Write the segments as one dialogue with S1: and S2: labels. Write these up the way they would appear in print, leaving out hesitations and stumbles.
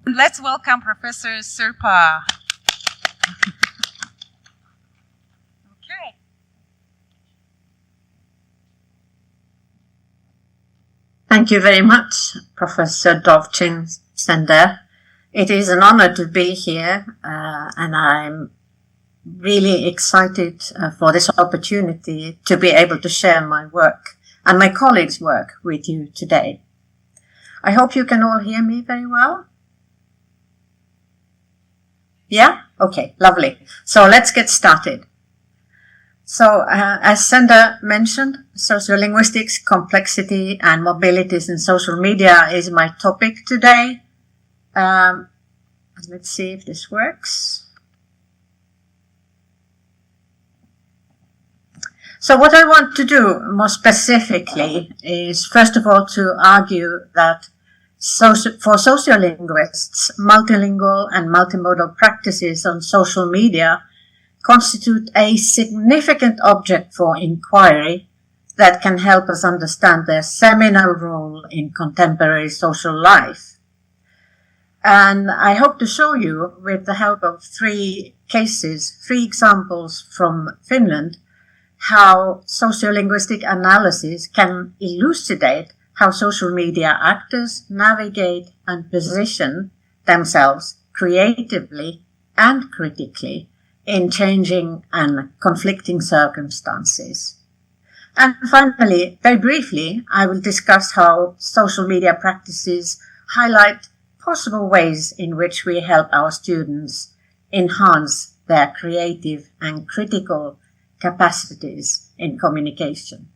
S1: Let's welcome Professor Sirpa. Okay.
S2: Thank you very much, Professor Dovchin Sender. It is an honor to be here, and I'm really excited for this opportunity to be able to share my work and my colleagues' work with you today. I hope you can all hear me very well. Yeah? Okay, lovely. So let's get started. So as Sender mentioned, sociolinguistics, complexity and mobilities in social media is my topic today. Let's see if this works. So what I want to do more specifically is, first of all, to argue that for sociolinguists, multilingual and multimodal practices on social media constitute a significant object for inquiry that can help us understand their seminal role in contemporary social life. And I hope to show you, with the help of three examples from Finland, how sociolinguistic analysis can elucidate how social media actors navigate and position themselves creatively and critically in changing and conflicting circumstances. And finally, very briefly, I will discuss how social media practices highlight possible ways in which we help our students enhance their creative and critical capacities in communication.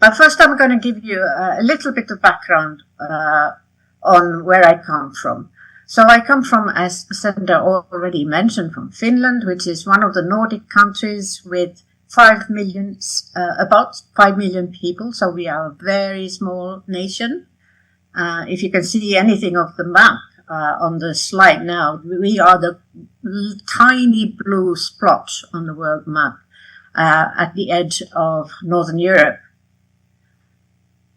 S2: But first I'm going to give you a little bit of background on where I come from. So I come from, as Sender already mentioned, from Finland, which is one of the Nordic countries with 5 million, about 5 million people. So we are a very small nation. If you can see anything of the map on the slide now, we are the tiny blue splotch on the world map at the edge of Northern Europe.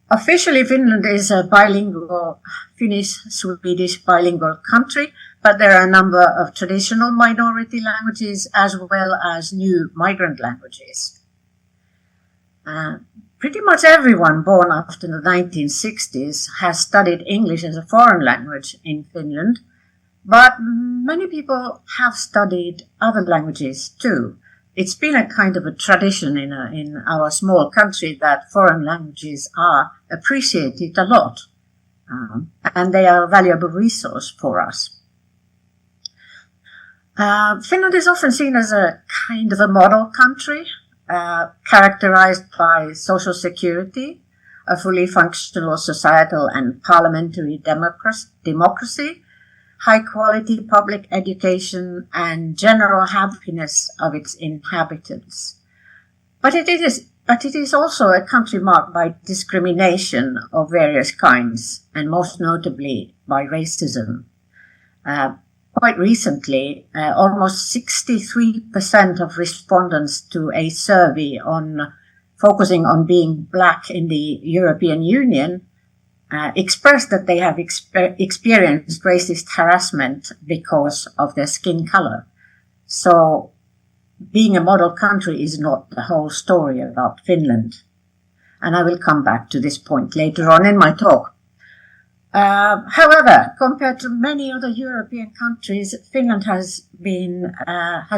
S2: Officially, Finland is a bilingual, Finnish-Swedish bilingual country, but there are a number of traditional minority languages as well as new migrant languages. Pretty much everyone born after the 1960s has studied English as a foreign language in Finland, but many people have studied other languages too. It's been a kind of a tradition in our small country that foreign languages are appreciated a lot, and they are a valuable resource for us. Finland is often seen as a kind of a model country, characterized by social security, a fully functional societal and parliamentary democracy, high-quality public education, and general happiness of its inhabitants. But it is also a country marked by discrimination of various kinds, and most notably by racism. Quite recently, almost 63% of respondents to a survey focusing on being black in the European Union expressed that they have experienced racist harassment because of their skin color. So being a model country is not the whole story about Finland. And I will come back to this point later on in my talk. However, compared to many other European countries, Finland has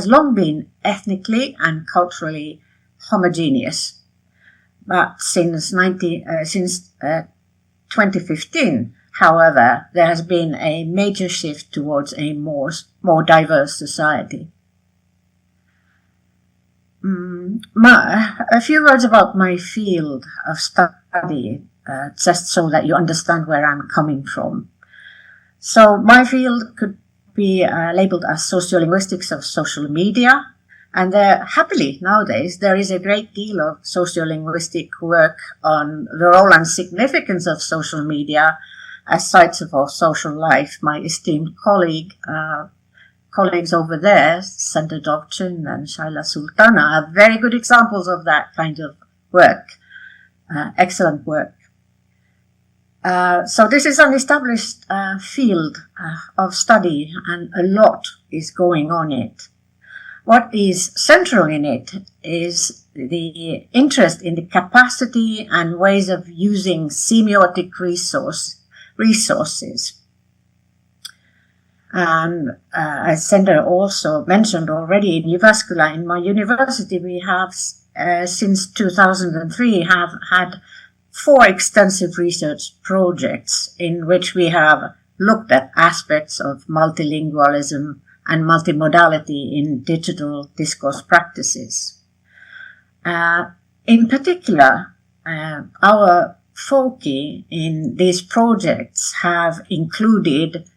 S2: long been ethnically and culturally homogeneous. But since 2015, however, there has been a major shift towards a more diverse society. A few words about my field of study, just so that you understand where I'm coming from. So my field could be labeled as sociolinguistics of social media, and happily nowadays there is a great deal of sociolinguistic work on the role and significance of social media as sites of our social life. My esteemed colleagues over there, Sender Dovchin and Shaila Sultana, are very good examples of that kind of work. Excellent work. So this is an established field of study, and a lot is going on it. What is central in it is the interest in the capacity and ways of using semiotic resources. And as Sender also mentioned already, in Jyväskylä, in my university, we have since 2003 have had 4 extensive research projects in which we have looked at aspects of multilingualism and multimodality in digital discourse practices. In particular, our focus in these projects have included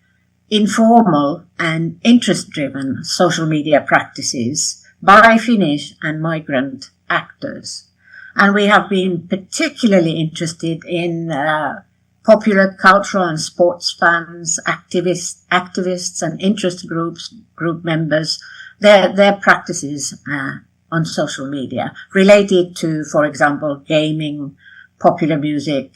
S2: informal and interest-driven social media practices by Finnish and migrant actors. And we have been particularly interested in popular cultural and sports fans, activists and interest group members, their practices on social media related to, for example, gaming, popular music,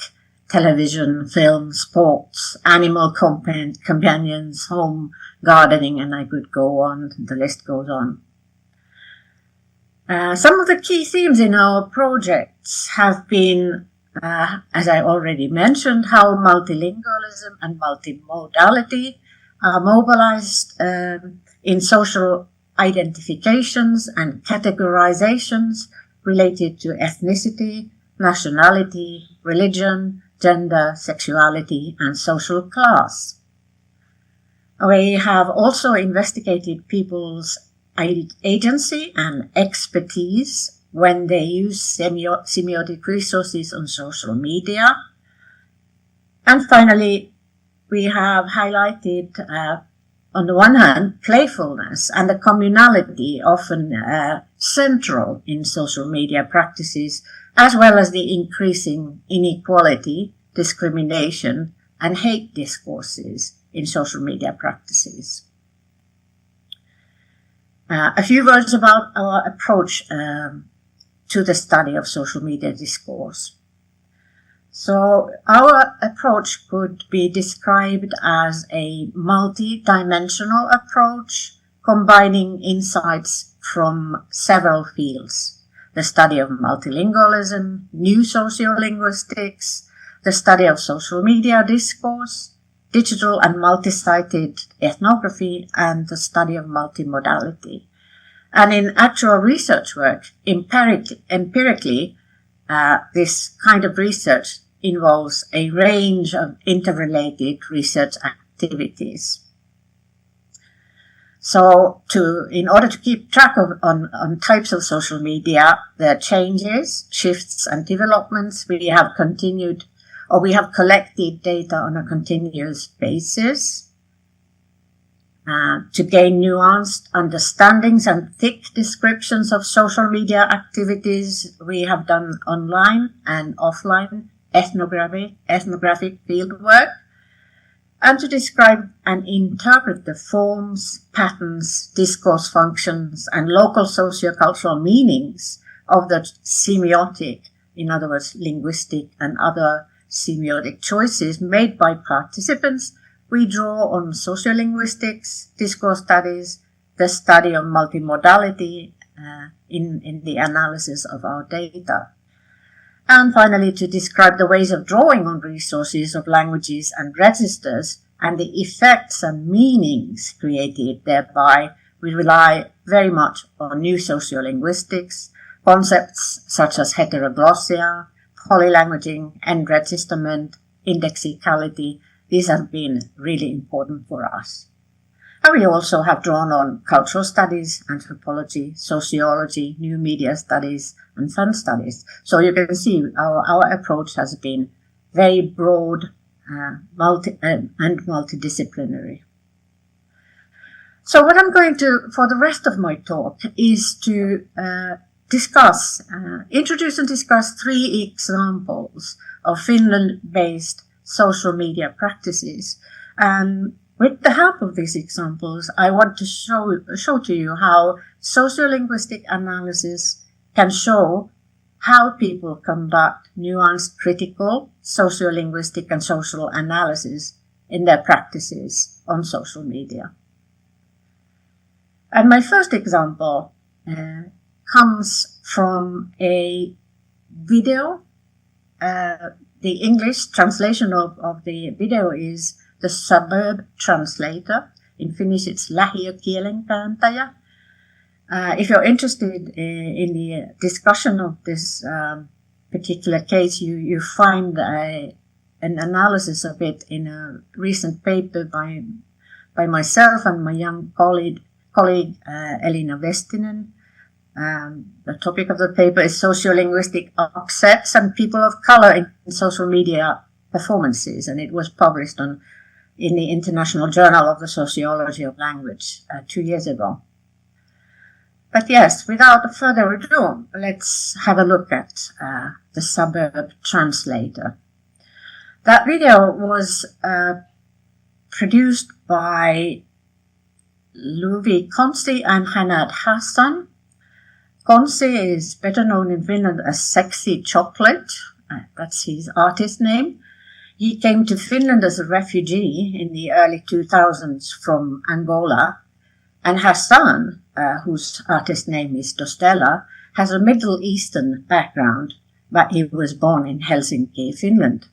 S2: television, film, sports, animal companions, home gardening, and I could go on, the list goes on. Some of the key themes in our projects have been, as I already mentioned, how multilingualism and multimodality are mobilized in social identifications and categorizations related to ethnicity, nationality, religion, gender, sexuality, and social class. We have also investigated people's agency and expertise when they use semiotic resources on social media. And finally, we have highlighted, on the one hand, playfulness and the communality often central in social media practices, as well as the increasing inequality, discrimination, and hate discourses in social media practices. A few words about our approach to the study of social media discourse. So our approach could be described as a multi-dimensional approach, combining insights from several fields: the study of multilingualism, new sociolinguistics, the study of social media discourse, digital and multi-sited ethnography, and the study of multimodality. And in actual research work, empirically, this kind of research involves a range of interrelated research activities. So in order to keep track of on types of social media, their changes, shifts and developments, we have collected data on a continuous basis to gain nuanced understandings and thick descriptions of social media activities. We have done online and offline ethnographic fieldwork, and to describe and interpret the forms, patterns, discourse functions, and local sociocultural meanings of the semiotic, in other words, linguistic and other semiotic choices made by participants, we draw on sociolinguistics, discourse studies, the study of multimodality in the analysis of our data. And finally, to describe the ways of drawing on resources of languages and registers and the effects and meanings created thereby, we rely very much on new sociolinguistics, concepts such as heteroglossia, polylanguaging, enregisterment, indexicality. These have been really important for us. And we also have drawn on cultural studies, anthropology, sociology, new media studies, and fund studies. So you can see our approach has been very broad and multidisciplinary. So what I'm going to, for the rest of my talk, is to introduce and discuss 3 examples of Finland-based social media practices. And with the help of these examples, I want to show to you how sociolinguistic analysis can show how people conduct nuanced, critical, sociolinguistic and social analysis in their practices on social media. And my first example comes from a video. The English translation of the video is The Suburb Translator. In Finnish, it's lähiökielen kääntäjä. If you're interested in the discussion of this particular case, you find an analysis of it in a recent paper by myself and my young colleague Elina Vestinen. The topic of the paper is sociolinguistic upsets and people of color in social media performances, and it was published in the International Journal of the Sociology of Language 2 years ago. But yes, without further ado, let's have a look at The Suburb Translator. That video was produced by Luvi Konsi and Hanad Hassan. Konsi is better known in Finland as Sexy Chocolate. That's his artist name. He came to Finland as a refugee in the early 2000s from Angola. And Hassan, whose artist name is Dostela, has a Middle Eastern background, but he was born in Helsinki, Finland.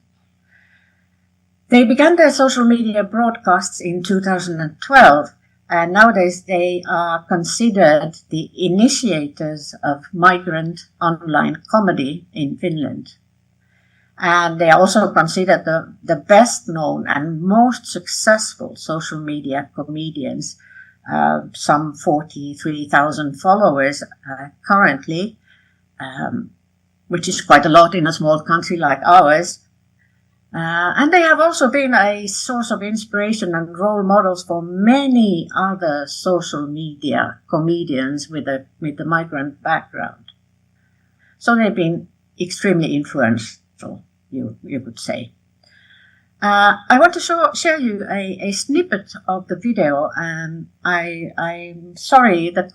S2: They began their social media broadcasts in 2012, and nowadays they are considered the initiators of migrant online comedy in Finland. And they are also considered the best known and most successful social media comedians. Some 43,000 followers currently, which is quite a lot in a small country like ours. And they have also been a source of inspiration and role models for many other social media comedians with a migrant background. So they've been extremely influential, you could say. I want to share you a snippet of the video, and I'm sorry, the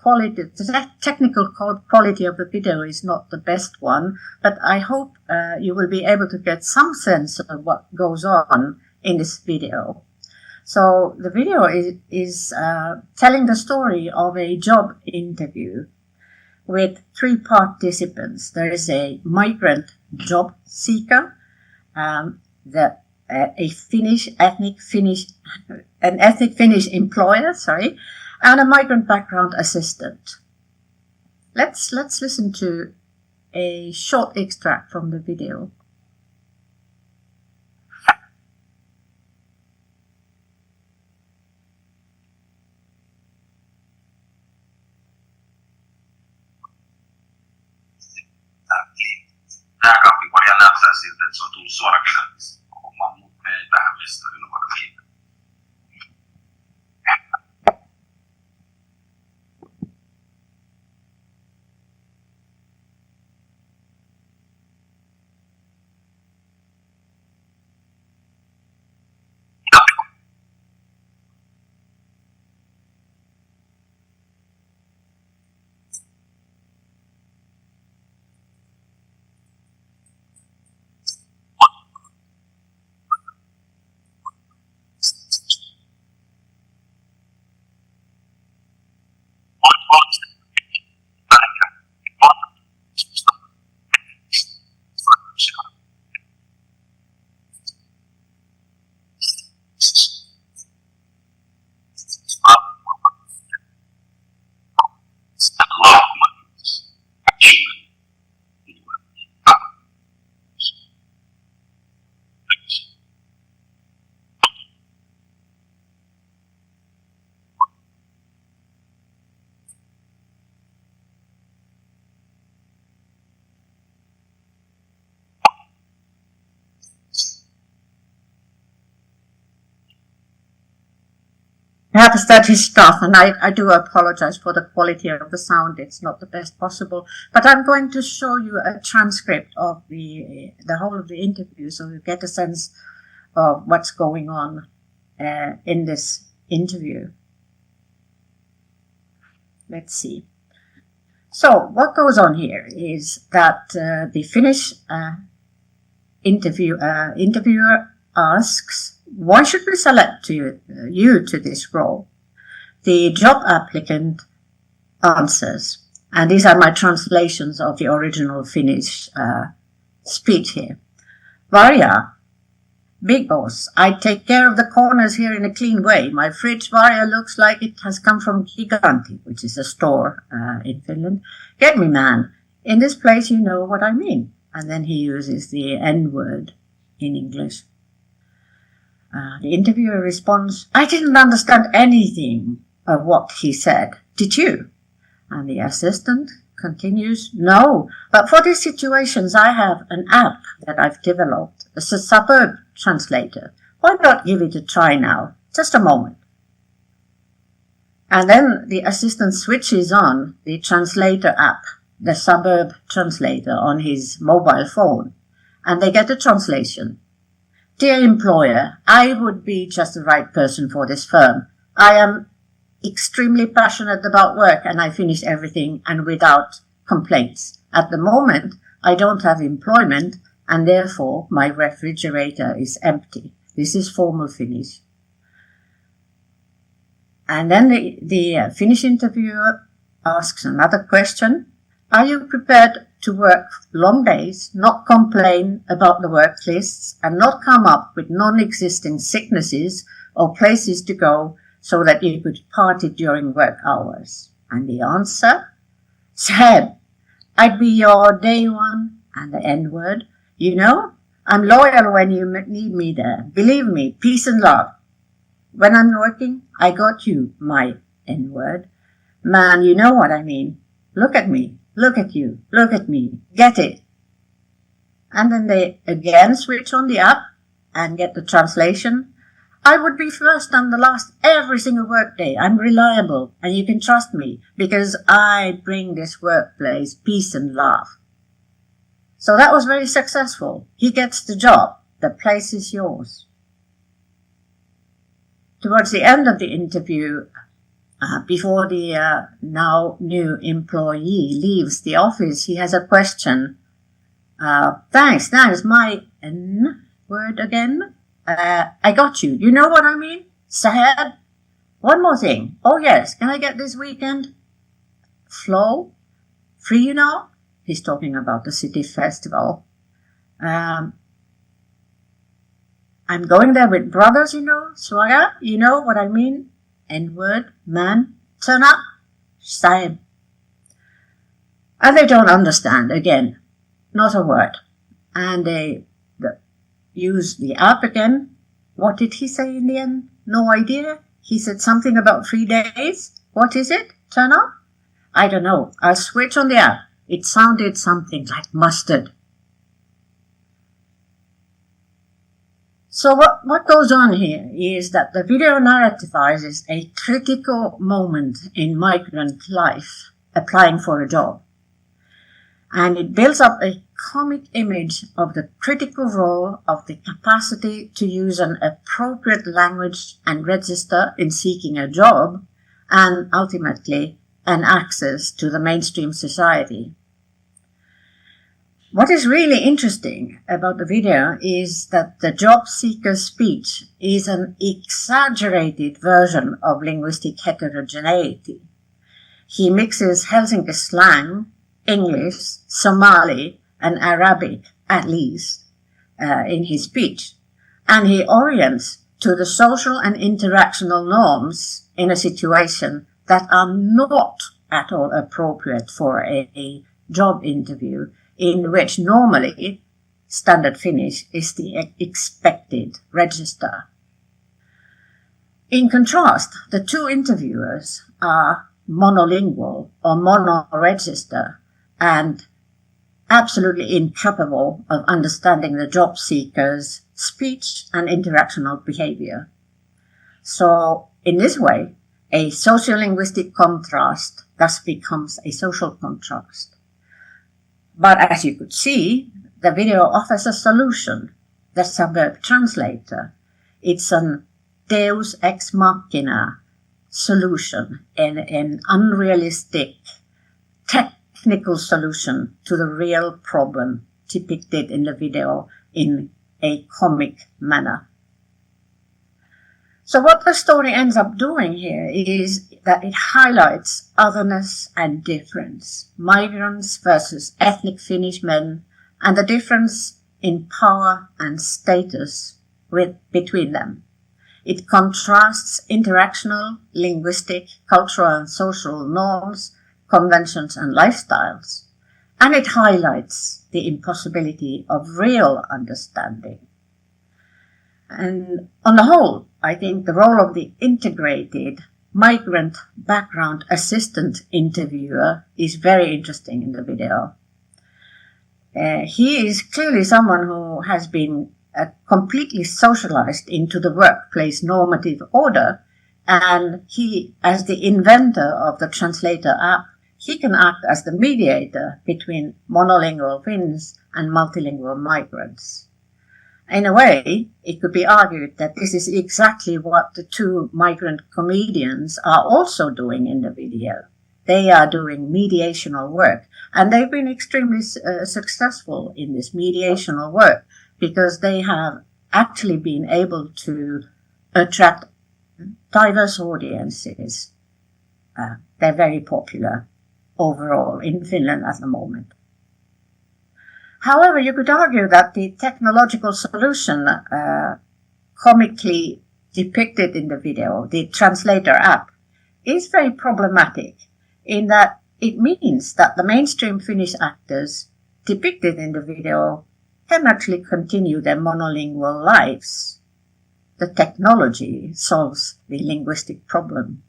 S2: technical quality of the video is not the best one, but I hope you will be able to get some sense of what goes on in this video. So the video is telling the story of a job interview with 3 participants. There is a migrant job seeker, an ethnic Finnish employer, and a migrant background assistant. Let's listen to a short extract from the video.
S3: Jääkaappiparia näyttää siltä, että se on tullut suoraan Finlandista. Homma menee tähän mestariin vaikka viime.
S2: Perhaps that is stuff, and I do apologize for the quality of the sound. It's not the best possible, but I'm going to show you a transcript of the whole of the interview, so you get a sense of what's going on in this interview. Let's see. So what goes on here is that the Finnish interviewer asks, why should we select you to this role? The job applicant answers, and these are my translations of the original Finnish speech here. Varja, big boss, I take care of the corners here in a clean way. My fridge, Varja, looks like it has come from Giganti, which is a store in Finland. Get me, man. In this place, you know what I mean. And then he uses the N-word in English. The interviewer responds, I didn't understand anything of what he said. Did you? And the assistant continues, no, but for these situations I have an app that I've developed. It's a suburb translator. Why not give it a try now? Just a moment. And then the assistant switches on the translator app, the suburb translator on his mobile phone, and they get a translation. Dear employer, I would be just the right person for this firm. I am extremely passionate about work and I finish everything and without complaints. At the moment, I don't have employment and therefore my refrigerator is empty. This is formal Finnish. And then the Finnish interviewer asks another question. Are you prepared to work long days, not complain about the work lists, and not come up with non-existing sicknesses or places to go so that you could party during work hours? And the answer? Seb, I'd be your day one, and the N-word. You know, I'm loyal when you need me there. Believe me, peace and love. When I'm working, I got you, my N-word. Man, you know what I mean. Look at me, look at you, look at me, get it. And then they again switch on the app and get the translation. I would be first and the last every single workday. I'm reliable and you can trust me because I bring this workplace peace and love. So that was very successful. He gets the job. The place is yours. Towards the end of the interview, before the now new employee leaves the office, he has a question. Thanks, my N-word again. I got you. You know what I mean? Sahab? One more thing. Oh yes, can I get this weekend? Flow? Free, you know? He's talking about the city festival. I'm going there with brothers, you know? Swaga? You know what I mean? N-word, man, turn up, Sahab. And they don't understand, again, not a word. And they use the app again. What did he say in the end? No idea. He said something about 3 days. What is it? Turn up? I don't know. I'll switch on the app. It sounded something like mustard. So what goes on here is that the video narrativizes a critical moment in migrant life, applying for a job. And it builds up a comic image of the critical role of the capacity to use an appropriate language and register in seeking a job, and ultimately an access to the mainstream society. What is really interesting about the video is that the job seeker's speech is an exaggerated version of linguistic heterogeneity. He mixes Helsinki slang, English, Somali, and Arabic, at least, in his speech. And he orients to the social and interactional norms in a situation that are not at all appropriate for a job interview, in which normally standard Finnish is the expected register. In contrast, the two interviewers are monolingual or monoregister and absolutely incapable of understanding the job seeker's speech and interactional behavior. So, in this way, a sociolinguistic contrast thus becomes a social contrast. But as you could see, the video offers a solution, the suburb translator. It's an deus ex machina solution, an unrealistic tech technical solution to the real problem depicted in the video in a comic manner. So what the story ends up doing here is that it highlights otherness and difference, migrants versus ethnic Finnish men, and the difference in power and status between them. It contrasts interactional, linguistic, cultural and social norms, conventions and lifestyles, and it highlights the impossibility of real understanding. And on the whole, I think the role of the integrated migrant background assistant interviewer is very interesting in the video. He is clearly someone who has been completely socialized into the workplace normative order, and he, as the inventor of the translator app, he can act as the mediator between monolingual Finns and multilingual migrants. In a way, it could be argued that this is exactly what the two migrant comedians are also doing in the video. They are doing mediational work, and they've been extremely successful in this mediational work because they have actually been able to attract diverse audiences. They're very popular overall in Finland at the moment. However, you could argue that the technological solution comically depicted in the video, the translator app, is very problematic in that it means that the mainstream Finnish actors depicted in the video can actually continue their monolingual lives. The technology solves the linguistic problem.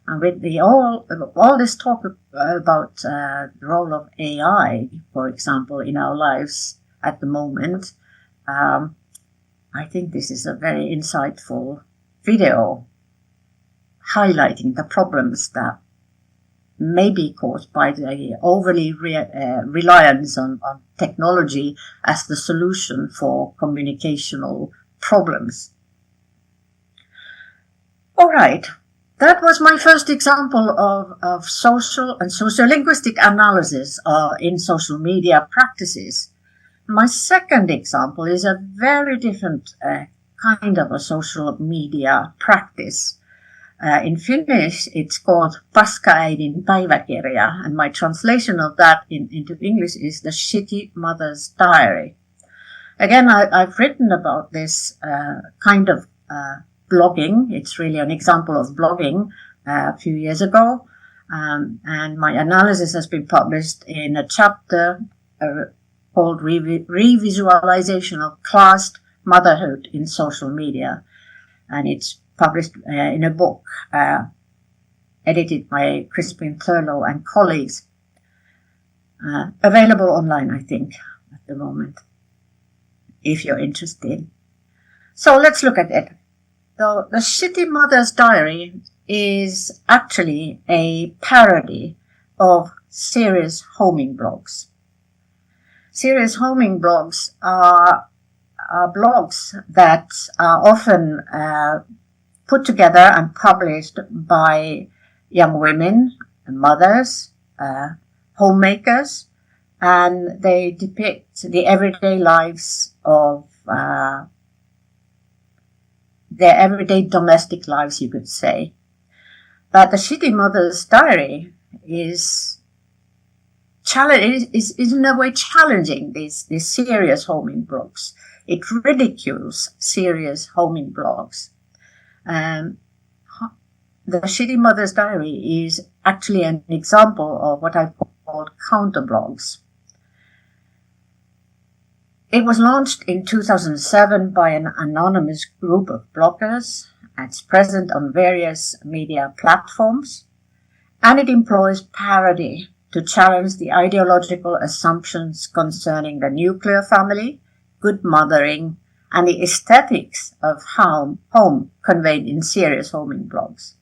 S2: And with all this talk about the role of AI, for example, in our lives at the moment, I think this is a very insightful video highlighting the problems that may be caused by the overly reliance on technology as the solution for communicational problems. All right. That was my first example of social and sociolinguistic analysis in social media practices. My second example is a very different kind of a social media practice. In Finnish, it's called Paskaäidin päiväkirja, and my translation of that into English is the Shitty Mother's Diary. Again, I've written about this kind of blogging. It's really an example of blogging a few years ago. And my analysis has been published in a chapter called Revisualization of Classed Motherhood in Social Media. And it's published in a book edited by Crispin Thurlow and colleagues. Available online, I think, at the moment, if you're interested. So let's look at it. So the Shitty Mother's Diary is actually a parody of serious homing blogs. Serious homing blogs are blogs that are often put together and published by young women, mothers, homemakers, and they depict the everyday lives of their everyday domestic lives, you could say. But the Shitty Mother's Diary is in a way challenging these serious homing blogs. It ridicules serious homing blogs. The Shitty Mother's Diary is actually an example of what I call counterblogs. It was launched in 2007 by an anonymous group of bloggers. It's present on various media platforms, and it employs parody to challenge the ideological assumptions concerning the nuclear family, good mothering, and the aesthetics of home conveyed in serious homing blogs.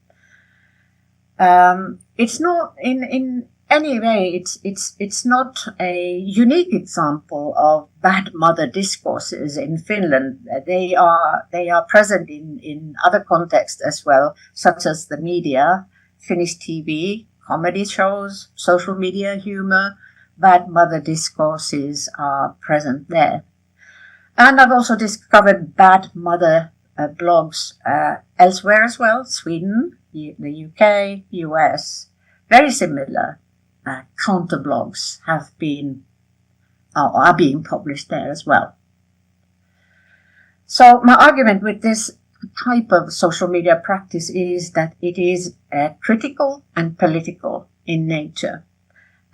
S2: It's not in any way. It's not a unique example of bad mother discourses in Finland. They are present in other contexts as well, such as the media, Finnish TV, comedy shows, social media humor, bad mother discourses are present there. And I've also discovered bad mother blogs elsewhere as well, Sweden, the UK, US. Very similar counter blogs are being published there as well. So my argument with this type of social media practice is that it is critical and political in nature,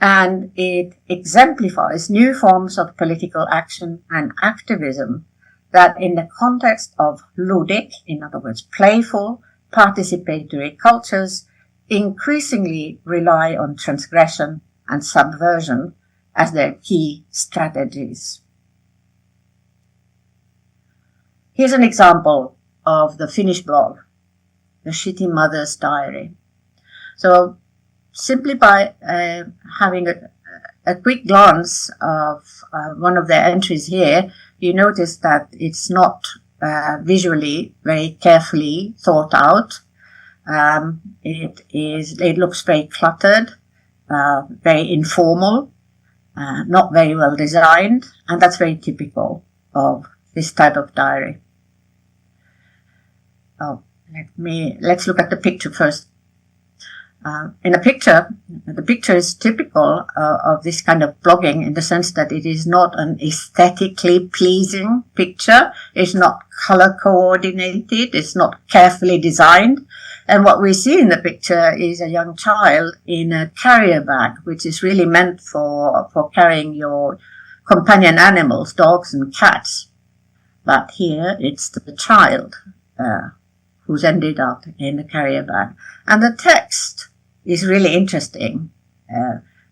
S2: and it exemplifies new forms of political action and activism that in the context of ludic, in other words playful, participatory cultures, increasingly rely on transgression and subversion as their key strategies. Here's an example of the Finnish blog, The Shitty Mother's Diary. So simply by having a quick glance of one of their entries here, you notice that it's not visually very carefully thought out. It looks very cluttered, very informal, not very well designed, and that's very typical of this type of diary. Let's look at the picture first. In a picture, the picture is typical of this kind of blogging in the sense that it is not an aesthetically pleasing picture. It's not color coordinated. It's not carefully designed. And what we see in the picture is a young child in a carrier bag, which is really meant for carrying your companion animals, dogs and cats. But here it's the child who's ended up in the carrier bag. And the text is really interesting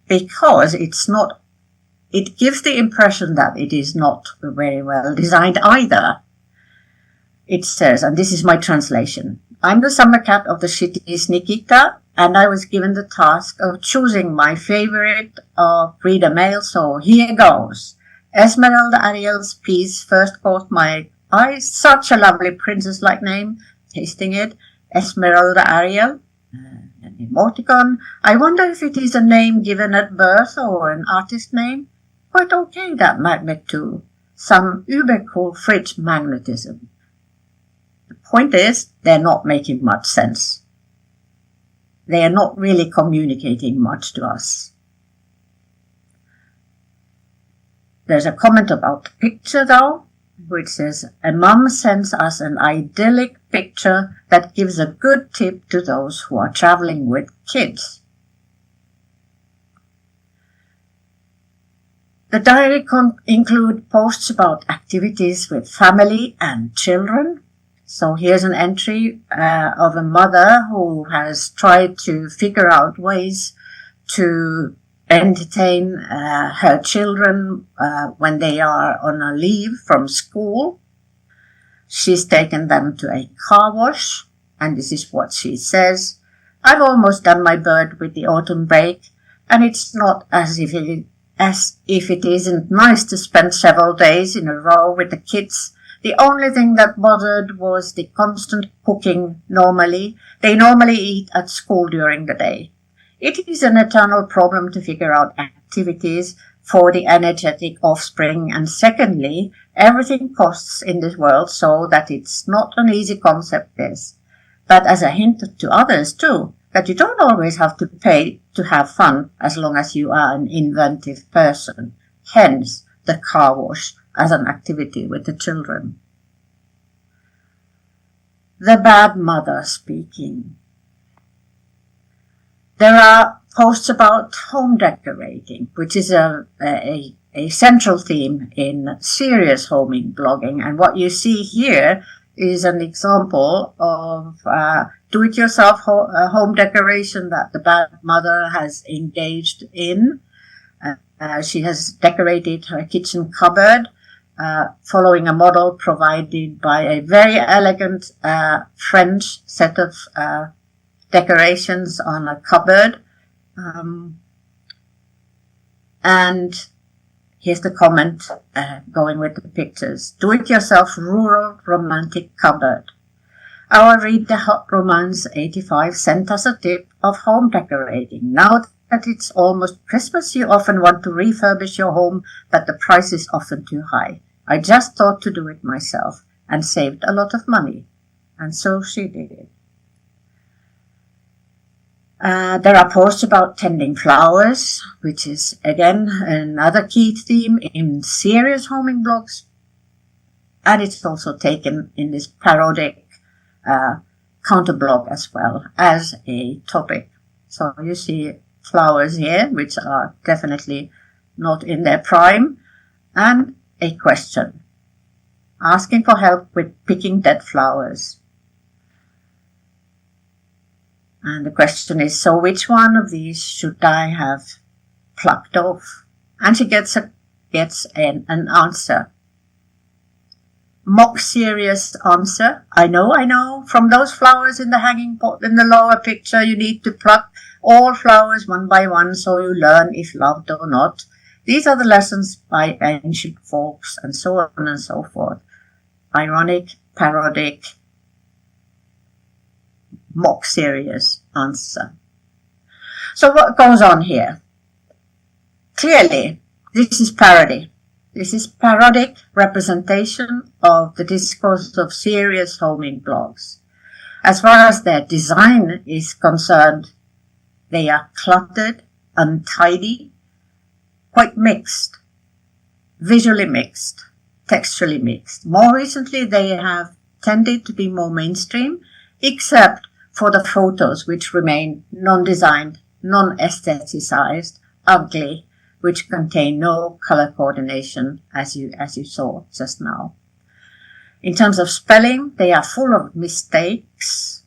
S2: because it gives the impression that it is not very well designed either. It says, and this is my translation, I'm the summer cat of the city's Nikita, and I was given the task of choosing my favorite breeder male, so here goes. Esmeralda Ariel's piece first caught my eye. Such a lovely princess-like name. Tasting it. Esmeralda Ariel. An emoticon. I wonder if it is a name given at birth or an artist name. Quite okay, that magnet too. Some uber cool fridge magnetism. The point is, they're not making much sense. They are not really communicating much to us. There's a comment about the picture though, which says, a mum sends us an idyllic picture that gives a good tip to those who are traveling with kids. The diary include posts about activities with family and children. So here's an entry of a mother who has tried to figure out ways to entertain her children when they are on a leave from school. She's taken them to a car wash, and this is what she says. I've almost done my bird with the autumn break, and it's not as if it isn't nice to spend several days in a row with the kids. The only thing that bothered was the constant cooking normally. They normally eat at school during the day. It is an eternal problem to figure out activities for the energetic offspring, and secondly, everything costs in this world so that it's not an easy concept, this. But as a hint to others too, that you don't always have to pay to have fun as long as you are an inventive person. Hence, the car wash as an activity with the children. The bad mother speaking. There are posts about home decorating, which is a central theme in serious homing blogging. And what you see here is an example of do-it-yourself home decoration that the bad mother has engaged in. She has decorated her kitchen cupboard following a model provided by a very elegant French set of decorations on a cupboard. And here's the comment going with the pictures. Do-it-yourself rural romantic cupboard. Our Read the Hot Romance 85 sent us a tip of home decorating. Now that it's almost Christmas, you often want to refurbish your home, but the price is often too high. I just thought to do it myself and saved a lot of money. And so she did it. There are posts about tending flowers, which is again another key theme in serious homing blogs. And it's also taken in this parodic counterblog as well as a topic. So you see flowers here, which are definitely not in their prime, and a question, asking for help with picking dead flowers. And the question is, so which one of these should I have plucked off? And she gets an answer. Mock serious answer. I know. From those flowers in the hanging pot in the lower picture, you need to pluck all flowers one by one so you learn if loved or not. These are the lessons by ancient folks, and so on and so forth. Ironic, parodic, mock serious answer. So what goes on here? Clearly, this is parody. This is parodic representation of the discourse of serious homing blogs. As far as their design is concerned, they are cluttered, untidy, quite mixed, visually mixed, textually mixed. More recently, they have tended to be more mainstream, except for the photos, which remain non-designed, non-aestheticized, ugly, which contain no color coordination, as you saw just now. In terms of spelling, they are full of mistakes.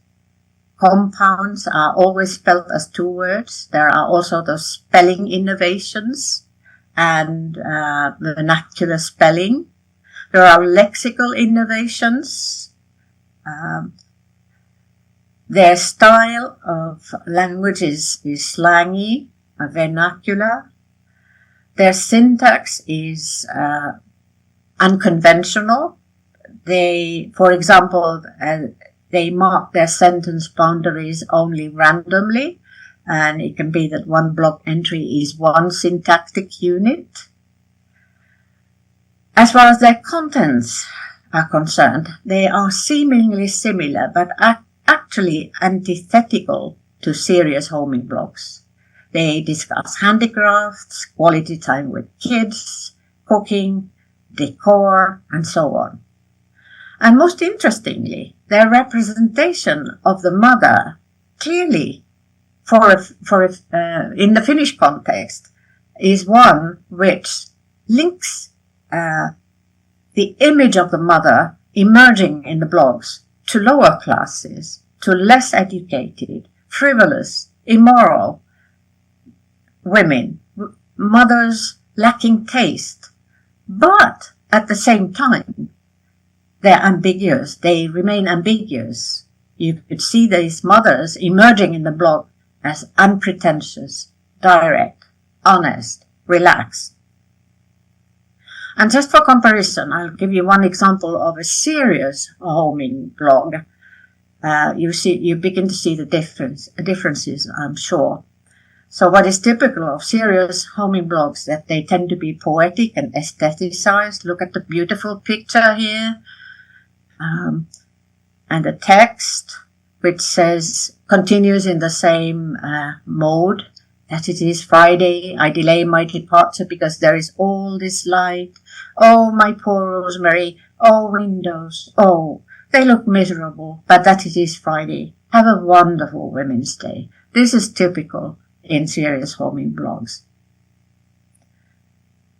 S2: Compounds are always spelled as two words. There are also those spelling innovations and vernacular spelling. There are lexical innovations. Their style of language is slangy, vernacular. Their syntax is unconventional. For example, they mark their sentence boundaries only randomly, and it can be that one block entry is one syntactic unit. As far as their contents are concerned, they are seemingly similar, but actually antithetical to serious homing blogs. They discuss handicrafts, quality time with kids, cooking, decor, and so on. And most interestingly, their representation of the mother clearly, in the Finnish context, is one which links the image of the mother emerging in the blogs to lower classes, to less educated, frivolous, immoral women, mothers lacking taste. But at the same time, they're ambiguous. They remain ambiguous. You could see these mothers emerging in the blog as unpretentious, direct, honest, relaxed. And just for comparison, I'll give you one example of a serious homing blog. You begin to see the differences, I'm sure. So what is typical of serious homing blogs, that they tend to be poetic and aestheticized. Look at the beautiful picture here. And the text, which continues in the same mode, that it is Friday, I delay my departure because there is all this light. Oh, my poor Rosemary, oh, windows, oh, they look miserable, but that it is Friday. Have a wonderful Women's Day. This is typical in serious homing blogs.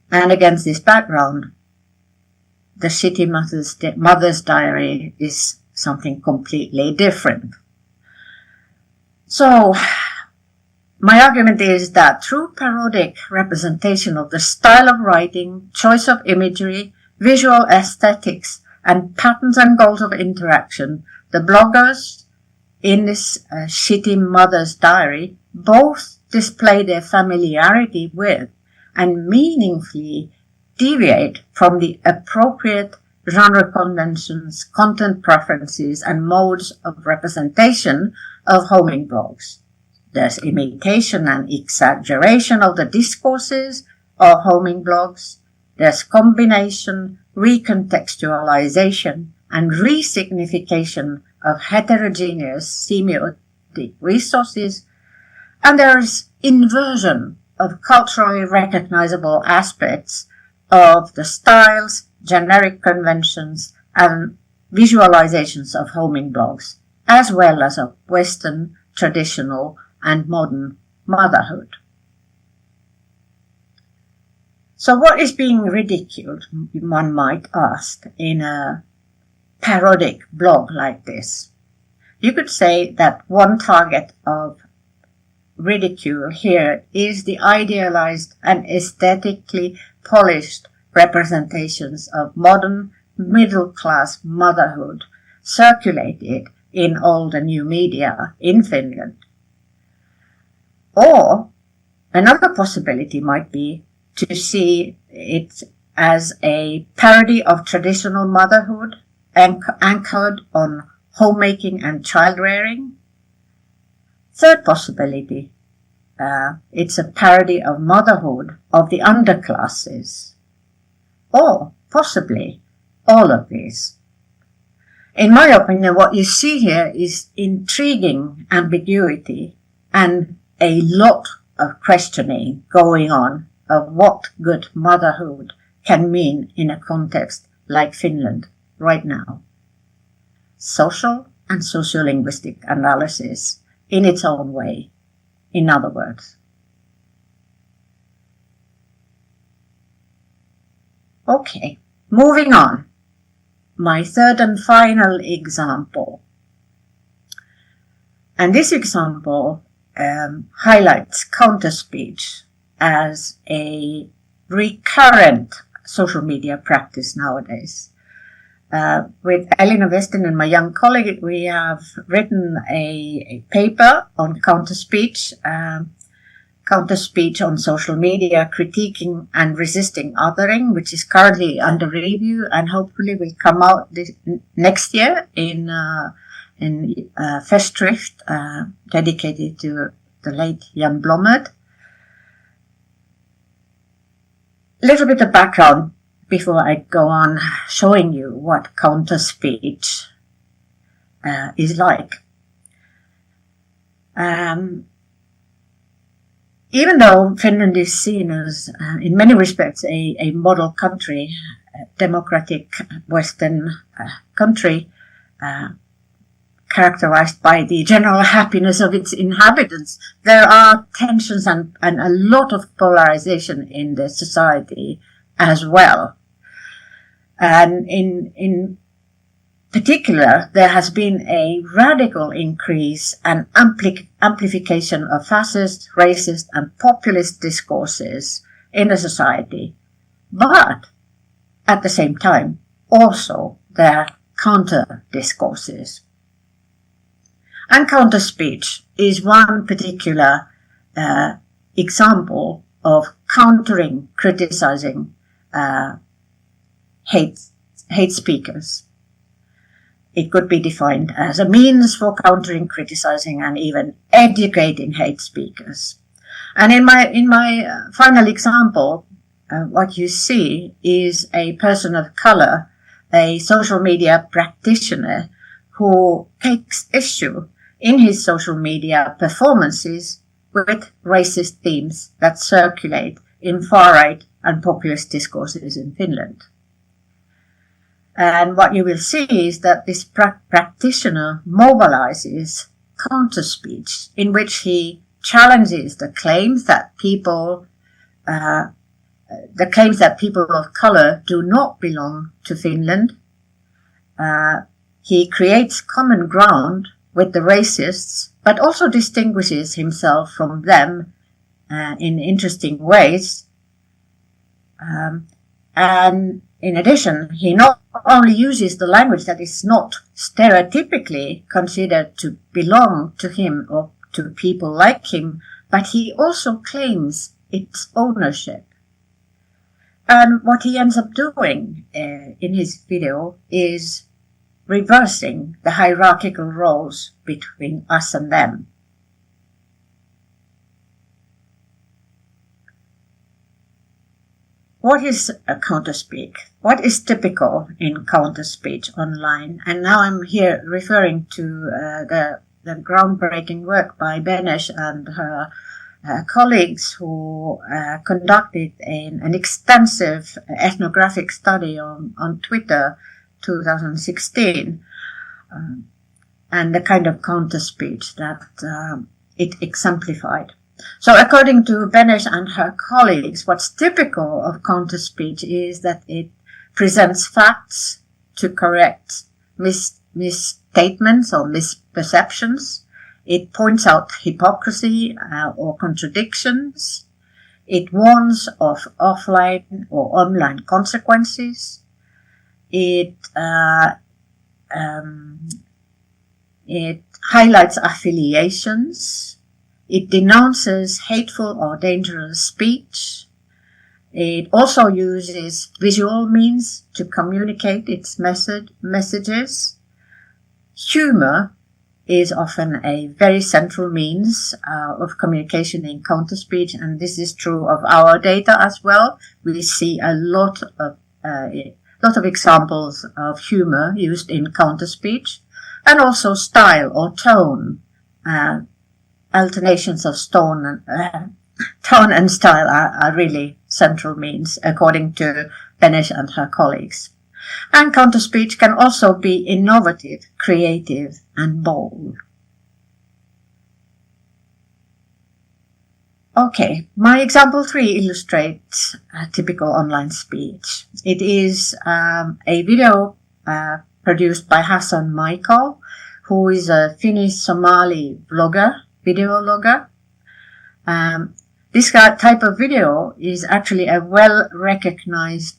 S2: And against this background, the shitty mother's diary is something completely different. So, my argument is that through parodic representation of the style of writing, choice of imagery, visual aesthetics, and patterns and goals of interaction, the bloggers in this shitty mother's diary both display their familiarity with and meaningfully deviate from the appropriate genre conventions, content preferences, and modes of representation of homing blogs. There's imitation and exaggeration of the discourses of homing blogs. There's combination, recontextualization, and resignification of heterogeneous semiotic resources. And there's inversion of culturally recognizable aspects of the styles, generic conventions, and visualizations of homing blogs, as well as of Western, traditional, and modern motherhood. So what is being ridiculed, one might ask, in a parodic blog like this? You could say that one target of ridicule here is the idealized and aesthetically polished representations of modern middle-class motherhood circulated in old and new media in Finland. Or another possibility might be to see it as a parody of traditional motherhood anchored on homemaking and child rearing. Third possibility, it's a parody of motherhood of the underclasses. Or possibly all of these. In my opinion, what you see here is intriguing ambiguity and a lot of questioning going on of what good motherhood can mean in a context like Finland right now. Social and sociolinguistic analysis in its own way, in other words. Okay, moving on. My third and final example. And this example highlights counterspeech as a recurrent social media practice nowadays. With Elina Westinen, my young colleague, we have written a paper on counterspeech on social media, critiquing and resisting othering, which is currently under review and hopefully will come out next year in Festschrift, dedicated to the late Jan Blomert. Little bit of background before I go on showing you what counterspeech is like. Even though Finland is seen as, in many respects, a model country, a democratic Western country, characterized by the general happiness of its inhabitants, there are tensions and a lot of polarization in the society as well. And in particular, there has been a radical increase and amplification of fascist, racist, and populist discourses in the society. But at the same time, also there are counter discourses. And counterspeech is one particular example of countering, criticizing hate speakers. It could be defined as a means for countering, criticizing, and even educating hate speakers. And in my final example, what you see is a person of color, a social media practitioner, who takes issue in his social media performances with racist themes that circulate in far-right and populist discourses in Finland. And what you will see is that this practitioner mobilizes counterspeech in which he challenges the claims that people of color do not belong to Finland. He creates common ground with the racists, but also distinguishes himself from them in interesting ways. And in addition, he not only uses the language that is not stereotypically considered to belong to him or to people like him, but he also claims its ownership. And what he ends up doing in his video is reversing the hierarchical roles between us and them. What is a counterspeak? What is typical in counterspeech online? And now I'm here referring to the groundbreaking work by Benesh and her colleagues who conducted an extensive ethnographic study on Twitter 2016 and the kind of counterspeech that it exemplified. So according to Benesh and her colleagues, what's typical of counterspeech is that it presents facts to correct misstatements or misperceptions. It points out hypocrisy or contradictions. It warns of offline or online consequences. It highlights affiliations. It denounces hateful or dangerous speech. It also uses visual means to communicate its messages. Humor is often a very central means of communication in counterspeech, and this is true of our data as well. We see a lot of examples of humor used in counterspeech, and also style or tone. Alternations of tone and style are really central means, according to Benesh and her colleagues. And counterspeech can also be innovative, creative, and bold. Okay, my example 3 illustrates a typical online speech. It is a video produced by Hassan Michael, who is a Finnish-Somali video logger. This type of video is actually a well-recognized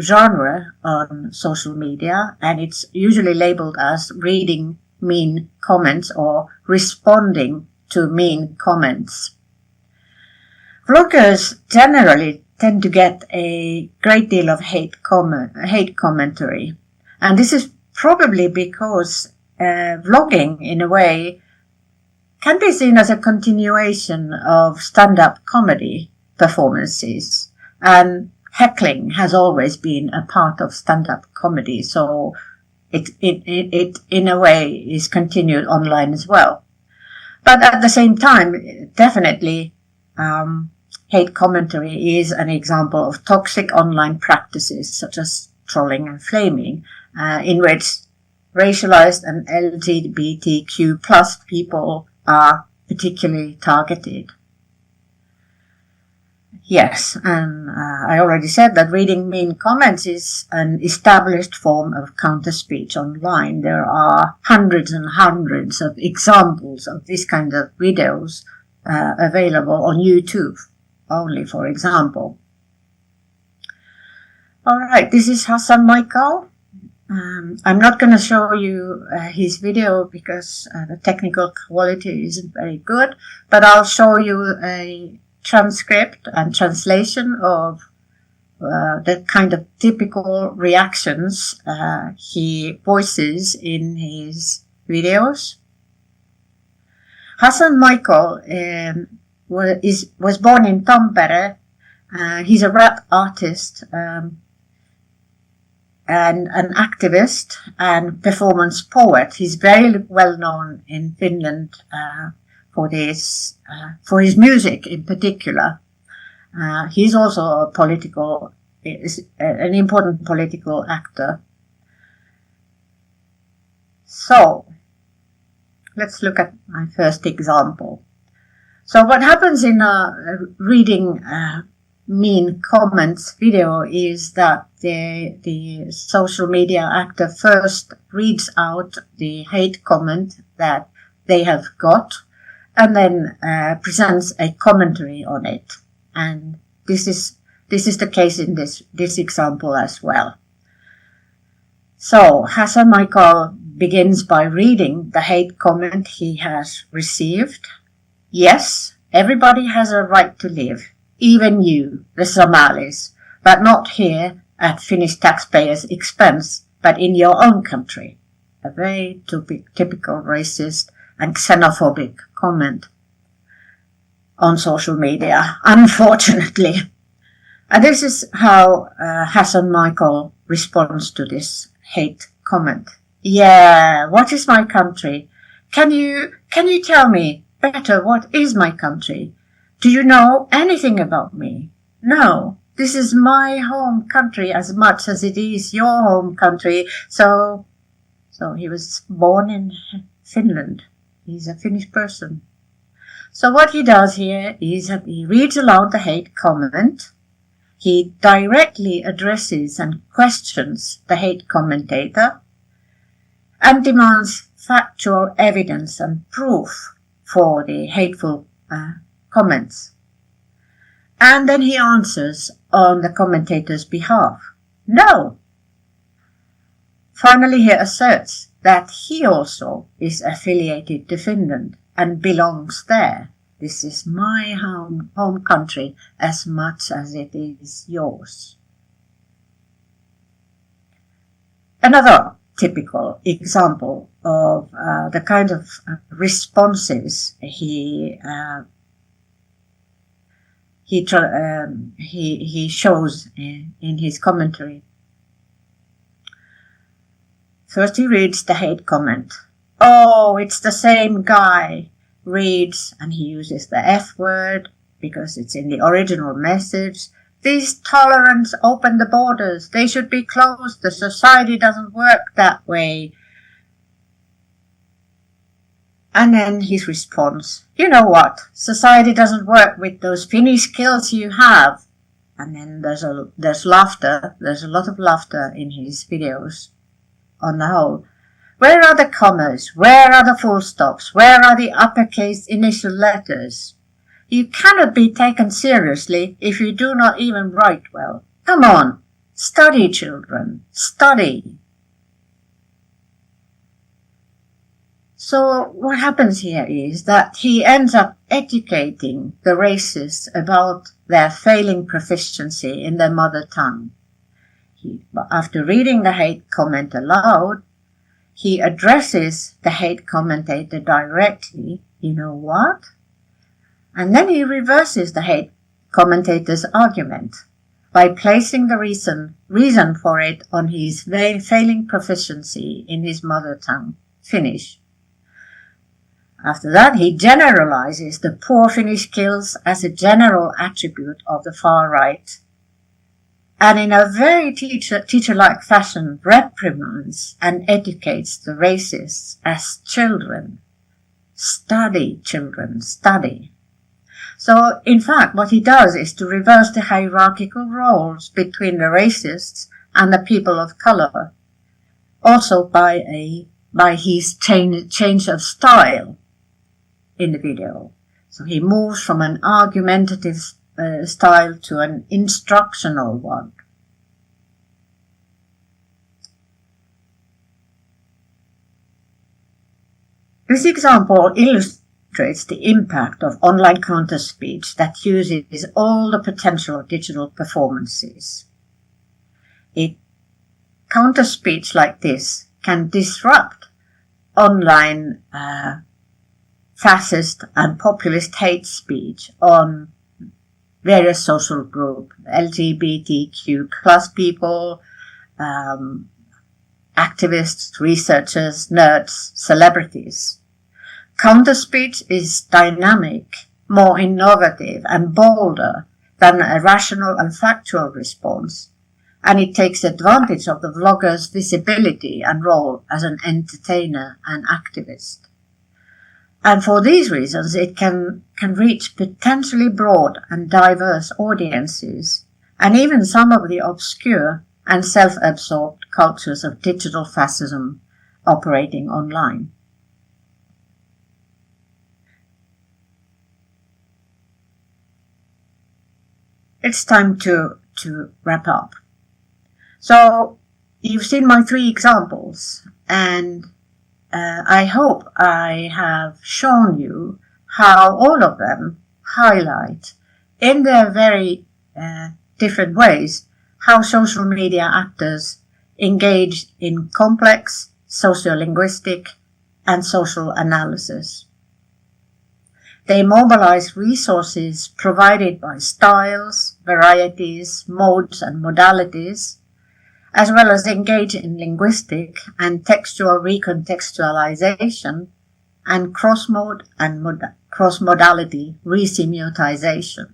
S2: genre on social media, and it's usually labeled as reading mean comments or responding to mean comments. Vloggers generally tend to get a great deal of hate commentary, and this is probably because vlogging, in a way, can be seen as a continuation of stand-up comedy performances, and heckling has always been a part of stand-up comedy, so it in a way is continued online as well. But at the same time, definitely hate commentary is an example of toxic online practices such as trolling and flaming, in which racialized and LGBTQ plus people are particularly targeted. Yes, and I already said that reading mean comments is an established form of counterspeech online. There are hundreds and hundreds of examples of this kind of videos available on YouTube, only for example. All right, this is Hassan Michael. I'm not going to show you his video because the technical quality isn't very good, but I'll show you a transcript and translation of the kind of typical reactions he voices in his videos. Hassan Michael was born in Tampere. He's a rap artist and an activist and performance poet. He's very well known in Finland for his music in particular. He's also an important political actor. So let's look at my first example. So what happens in a reading mean comments video is that the social media actor first reads out the hate comment that they have got and then presents a commentary on it. And this is the case in this example as well. So Hassan Michael begins by reading the hate comment he has received. Yes, everybody has a right to live, even you, the Somalis. but not here at Finnish taxpayers' expense, but in your own country. A very typical racist and xenophobic comment on social media, unfortunately. And this is how Hassan Michael responds to this hate comment. Yeah, what is my country? Can you tell me better what is my country? Do you know anything about me? No, this is my home country as much as it is your home country. So he was born in Finland. He's a Finnish person. So what he does here is that he reads aloud the hate comment. He directly addresses and questions the hate commentator and demands factual evidence and proof for the hateful comments. And then he answers on the commentator's behalf. No. Finally, he asserts that he also is affiliated to Finland and belongs there. This is my home country as much as it is yours. Another typical example of the kind of responses he shows in his commentary. First he reads the hate comment. Oh, it's the same guy. Reads, and he uses the F word because it's in the original message. These tolerants open the borders. They should be closed. The society doesn't work that way. And then his response. You know what? Society doesn't work with those Finnish skills you have. And then there's laughter. There's a lot of laughter in his videos on the whole. Where are the commas? Where are the full stops? Where are the uppercase initial letters? You cannot be taken seriously if you do not even write well. Come on, study, children, study. So what happens here is that he ends up educating the racists about their failing proficiency in their mother tongue. After reading the hate comment aloud, he addresses the hate commentator directly. You know what? And then he reverses the hate commentator's argument by placing the reason for it on his failing proficiency in his mother tongue, Finnish. After that, he generalizes the poor Finnish skills as a general attribute of the far right, and in a very teacher-like fashion reprimands and educates the racists as children. Study, children, study. So, in fact, what he does is to reverse the hierarchical roles between the racists and the people of color, also by his change of style in the video. So he moves from an argumentative style to an instructional one. This example illustrates the impact of online counter-speech that uses all the potential of digital performances. Counter-speech like this can disrupt online fascist and populist hate speech on various social groups, LGBTQ plus people, activists, researchers, nerds, celebrities. Counter-speech is dynamic, more innovative and bolder than a rational and factual response, and it takes advantage of the vlogger's visibility and role as an entertainer and activist. And for these reasons, it can reach potentially broad and diverse audiences, and even some of the obscure and self-absorbed cultures of digital fascism operating online. It's time to wrap up. So, you've seen my 3 examples, and I hope I have shown you how all of them highlight, in their very different ways, how social media actors engage in complex sociolinguistic and social analysis. They mobilize resources provided by styles, varieties, modes and modalities, as well as engage in linguistic and textual recontextualization and cross-mode and cross-modality resemiotization.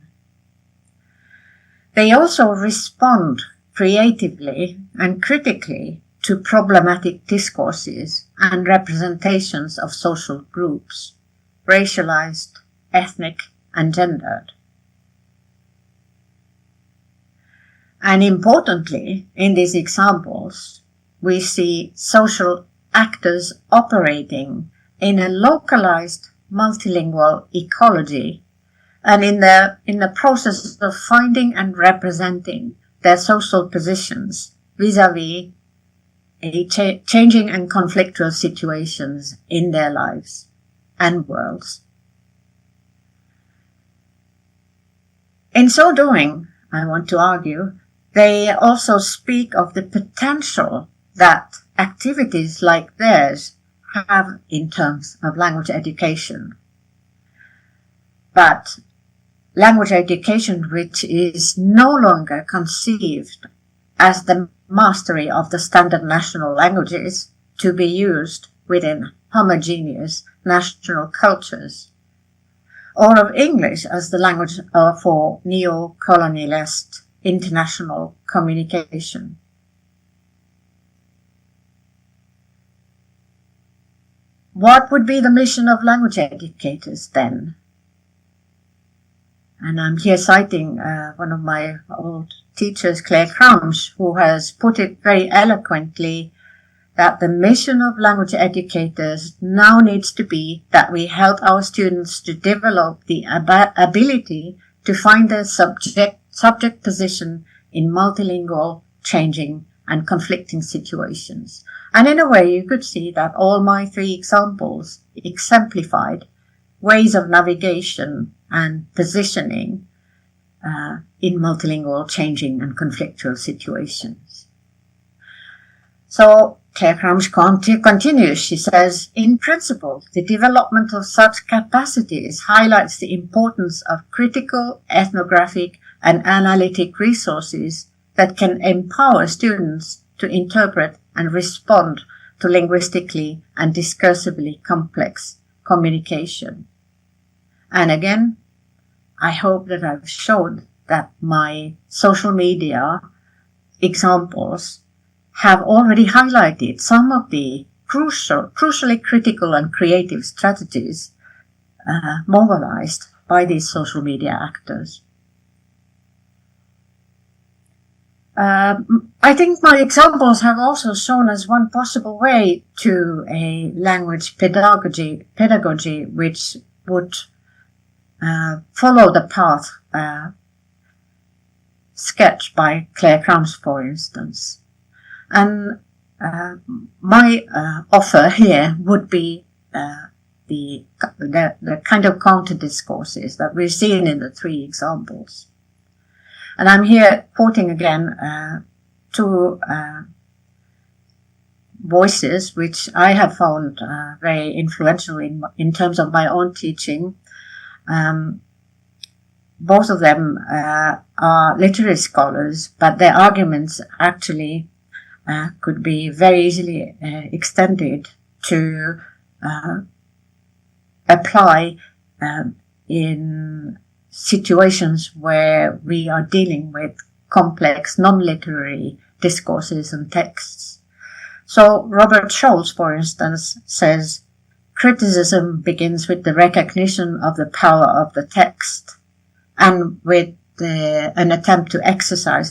S2: They also respond creatively and critically to problematic discourses and representations of social groups, racialized, ethnic, and gendered. And importantly, in these examples, we see social actors operating in a localized multilingual ecology and in the process of finding and representing their social positions vis-à-vis changing and conflictual situations in their lives and worlds. In so doing, I want to argue, they also speak of the potential that activities like theirs have in terms of language education. But language education which is no longer conceived as the mastery of the standard national languages to be used within homogeneous national cultures, or of English as the language for neo-colonialist international communication. What would be the mission of language educators then? And I'm here citing one of my old teachers, Claire Cramsch, who has put it very eloquently that the mission of language educators now needs to be that we help our students to develop the ability to find their subject position in multilingual, changing and conflicting situations. And in a way, you could see that all my three examples exemplified ways of navigation and positioning in multilingual, changing and conflictual situations. So Claire Cramsch continues. She says, in principle, the development of such capacities highlights the importance of critical, ethnographic and analytic resources that can empower students to interpret and respond to linguistically and discursively complex communication. And again, I hope that I've shown that my social media examples have already highlighted some of the crucially critical and creative strategies mobilized by these social media actors. I think my examples have also shown us one possible way to a language pedagogy which would follow the path sketched by Claire Cramsch, for instance. And my offer here would be the kind of counter discourses that we've seen in the three examples. And I'm here quoting again two voices which I have found very influential in terms of my own teaching. Both of them are literary scholars, but their arguments actually could be very easily extended to apply in situations where we are dealing with complex non-literary discourses and texts. So Robert Scholz, for instance, says, criticism begins with the recognition of the power of the text and with an attempt to exercise